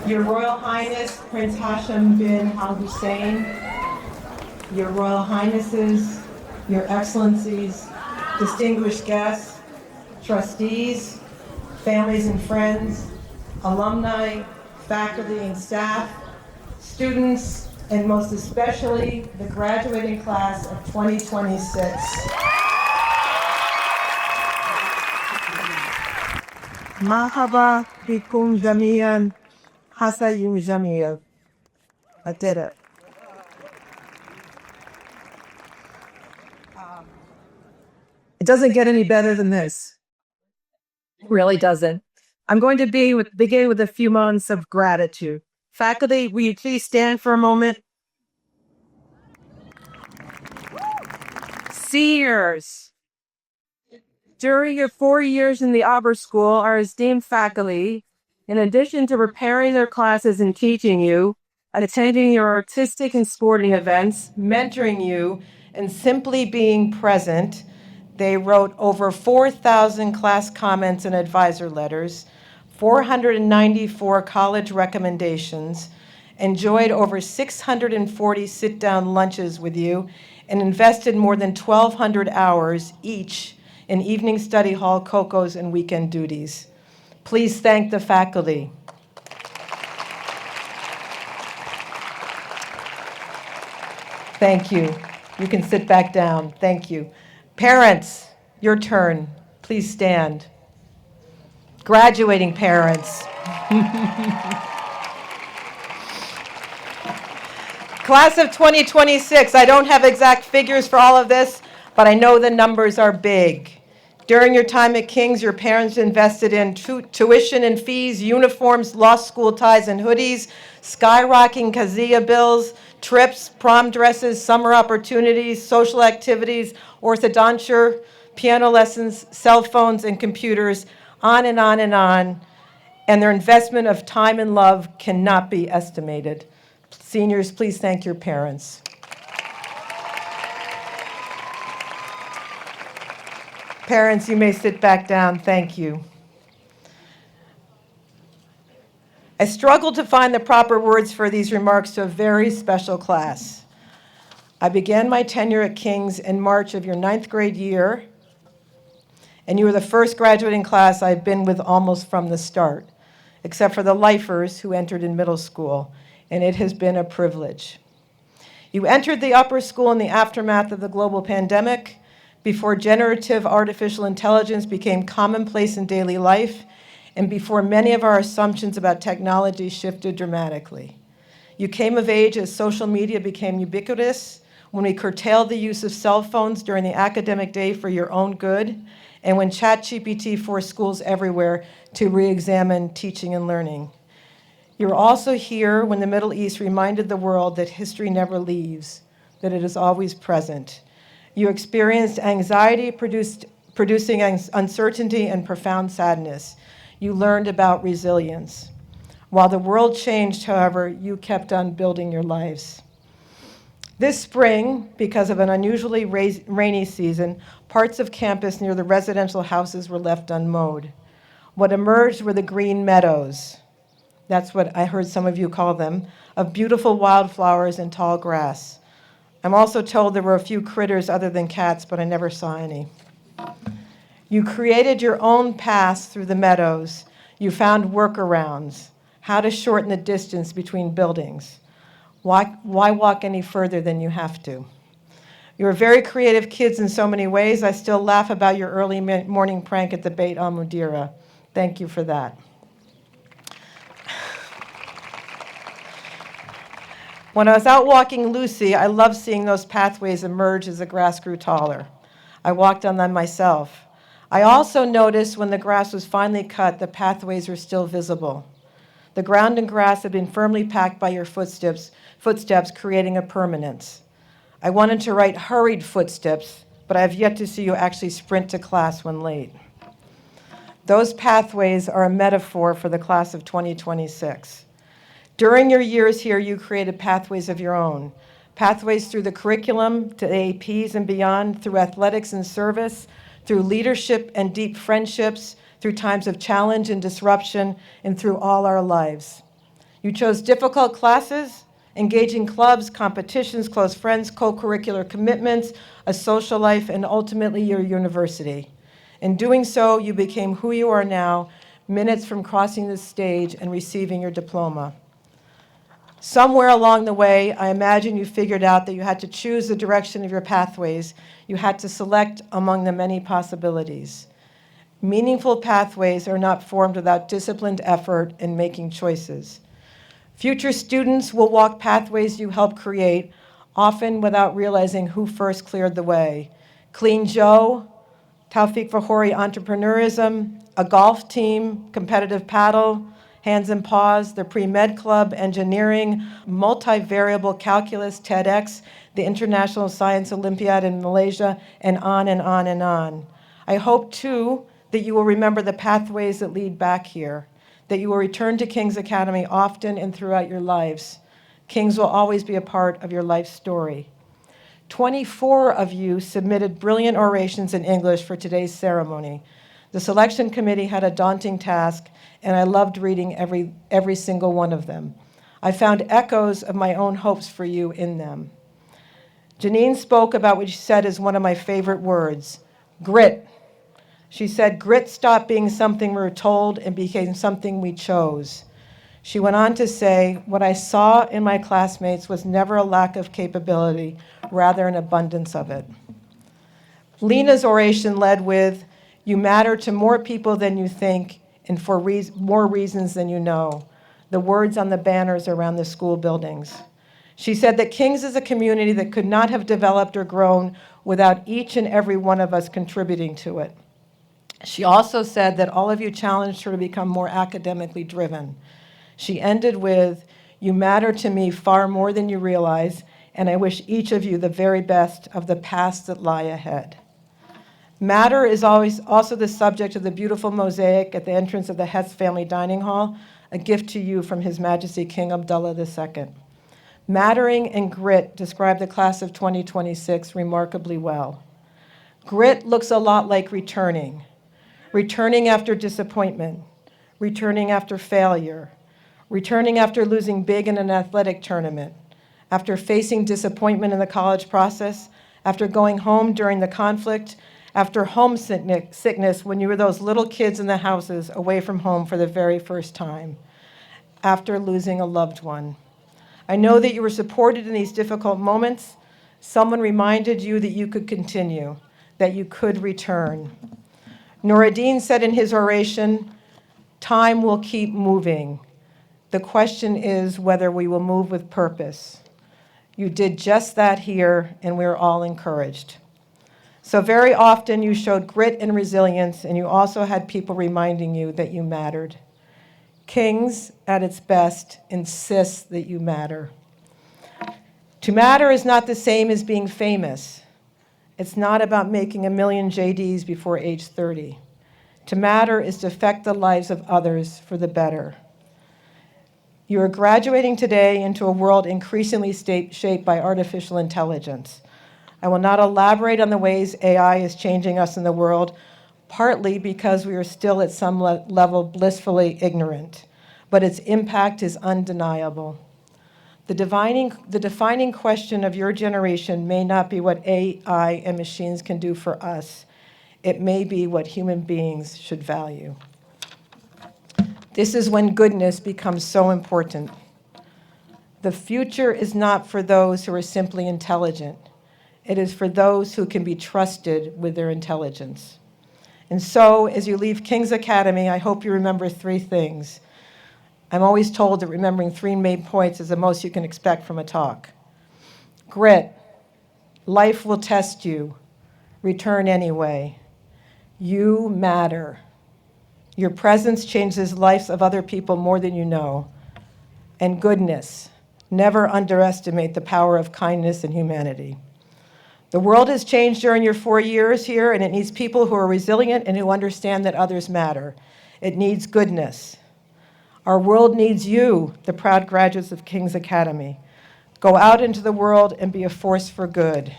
Your Royal Highness Prince Hashem bin Al Hussein, Your Royal Highnesses, Your Excellencies, distinguished guests, trustees, families and friends, alumni, faculty and staff, students, and most especially the graduating class of 2026. Mahaba bikum jamian, hasayu jamil. I did it. It doesn't get any better than this. It really doesn't. I'm going to begin with a few moments of gratitude. Faculty, will you please stand for a moment? Seniors, during your 4 years in the Auburn School, our esteemed faculty, in addition to preparing their classes and teaching you, attending your artistic and sporting events, mentoring you, and simply being present, they wrote over 4,000 class comments and advisor letters, 494 college recommendations, enjoyed over 640 sit-down lunches with you, and invested more than 1,200 hours each in evening study hall cocos and weekend duties. Please thank the faculty. Thank you. You can sit back down. Thank you. Parents, your turn. Please stand. Graduating parents. Class of 2026, I don't have exact figures for all of this, but I know the numbers are big. During your time at King's, your parents invested in tuition and fees, uniforms, law school ties and hoodies, skyrocketing Kazia bills, trips, prom dresses, summer opportunities, social activities, orthodonture, piano lessons, cell phones, and computers, on and on and on. And their investment of time and love cannot be estimated. Seniors, please thank your parents. Parents, you may sit back down. Thank you. I struggled to find the proper words for these remarks to a very special class. I began my tenure at King's in March of your 9th grade year, and you were the first graduating class I've been with almost from the start, except for the lifers who entered in middle school, and it has been a privilege. You entered the upper school in the aftermath of the global pandemic, before generative artificial intelligence became commonplace in daily life, and before many of our assumptions about technology shifted dramatically. You came of age as social media became ubiquitous, when we curtailed the use of cell phones during the academic day for your own good, and when ChatGPT forced schools everywhere to re-examine teaching and learning. You're also here when the Middle East reminded the world that history never leaves, that it is always present. You experienced anxiety producing uncertainty and profound sadness. You learned about resilience. While the world changed, however, you kept on building your lives. This spring, because of an unusually rainy season, parts of campus near the residential houses were left unmowed. What emerged were the green meadows. That's what I heard some of you call them, of beautiful wildflowers and tall grass. I'm also told there were a few critters other than cats, but I never saw any. You created your own paths through the meadows. You found workarounds, how to shorten the distance between buildings. Why walk any further than you have to? You're very creative kids in so many ways. I still laugh about your early morning prank at the Beit al-Mudira. Thank you for that. When I was out walking Lucy, I loved seeing those pathways emerge as the grass grew taller. I walked on them myself. I also noticed when the grass was finally cut, the pathways were still visible. The ground and grass had been firmly packed by your footsteps, creating a permanence. I wanted to write hurried footsteps, but I have yet to see you actually sprint to class when late. Those pathways are a metaphor for the class of 2026. During your years here, you created pathways of your own, pathways through the curriculum, to APs and beyond, through athletics and service, through leadership and deep friendships, through times of challenge and disruption, and through all our lives. You chose difficult classes, engaging clubs, competitions, close friends, co-curricular commitments, a social life, and ultimately your university. In doing so, you became who you are now, minutes from crossing the stage and receiving your diploma. Somewhere along the way, I imagine you figured out that you had to choose the direction of your pathways. You had to select among the many possibilities. Meaningful pathways are not formed without disciplined effort in making choices. Future students will walk pathways you helped create, often without realizing who first cleared the way. Clean Joe, Tawfiq Fahori entrepreneurism, a golf team, competitive paddle, hands and paws, the pre-med club, engineering, multivariable calculus, TEDx, the International Science Olympiad in Malaysia, and on and on and on. I hope, too, that you will remember the pathways that lead back here, that you will return to King's Academy often and throughout your lives. King's will always be a part of your life story. 24 of you submitted brilliant orations in English for today's ceremony. The selection committee had a daunting task, and I loved reading every single one of them. I found echoes of my own hopes for you in them. Janine spoke about what she said is one of my favorite words, grit. She said, grit stopped being something we were told and became something we chose. She went on to say, what I saw in my classmates was never a lack of capability, rather an abundance of it. Lena's oration led with, you matter to more people than you think and for more reasons than you know, the words on the banners around the school buildings. She said that King's is a community that could not have developed or grown without each and every one of us contributing to it. She also said that all of you challenged her to become more academically driven. She ended with, you matter to me far more than you realize, and I wish each of you the very best of the paths that lie ahead. Matter is always also the subject of the beautiful mosaic at the entrance of the Hess family dining hall, a gift to you from His Majesty King Abdullah II. Mattering and grit describe the class of 2026 remarkably well. Grit looks a lot like returning after disappointment, returning after failure, returning after losing big in an athletic tournament, after facing disappointment in the college process, after going home during the conflict, after homesickness when you were those little kids in the houses away from home for the very first time, after losing a loved one. I know that you were supported in these difficult moments. Someone reminded you that you could continue, that you could return. Nuruddin said in his oration, time will keep moving. The question is whether we will move with purpose. You did just that here, and we're all encouraged. So very often you showed grit and resilience, and you also had people reminding you that you mattered. King's, at its best, insists that you matter. To matter is not the same as being famous. It's not about making 1 million JDs before age 30. To matter is to affect the lives of others for the better. You are graduating today into a world increasingly shaped by artificial intelligence. I will not elaborate on the ways AI is changing us in the world, partly because we are still at some level blissfully ignorant, but its impact is undeniable. The defining question of your generation may not be what AI and machines can do for us. It may be what human beings should value. This is when goodness becomes so important. The future is not for those who are simply intelligent. It is for those who can be trusted with their intelligence. And so, as you leave King's Academy, I hope you remember 3 things. I'm always told that remembering 3 main points is the most you can expect from a talk. Grit. Life will test you. Return anyway. You matter. Your presence changes the lives of other people more than you know. And goodness. Never underestimate the power of kindness and humanity. The world has changed during your 4 years here, and it needs people who are resilient and who understand that others matter. It needs goodness. Our world needs you, the proud graduates of King's Academy. Go out into the world and be a force for good.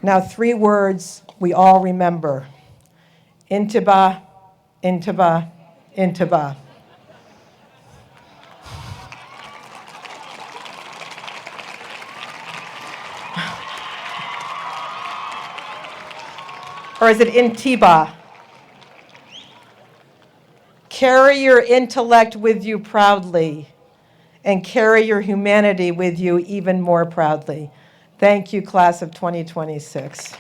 Now 3 words we all remember. Intibah, intibah, intibah. Or is it Intiba? Carry your intellect with you proudly, and carry your humanity with you even more proudly. Thank you, class of 2026.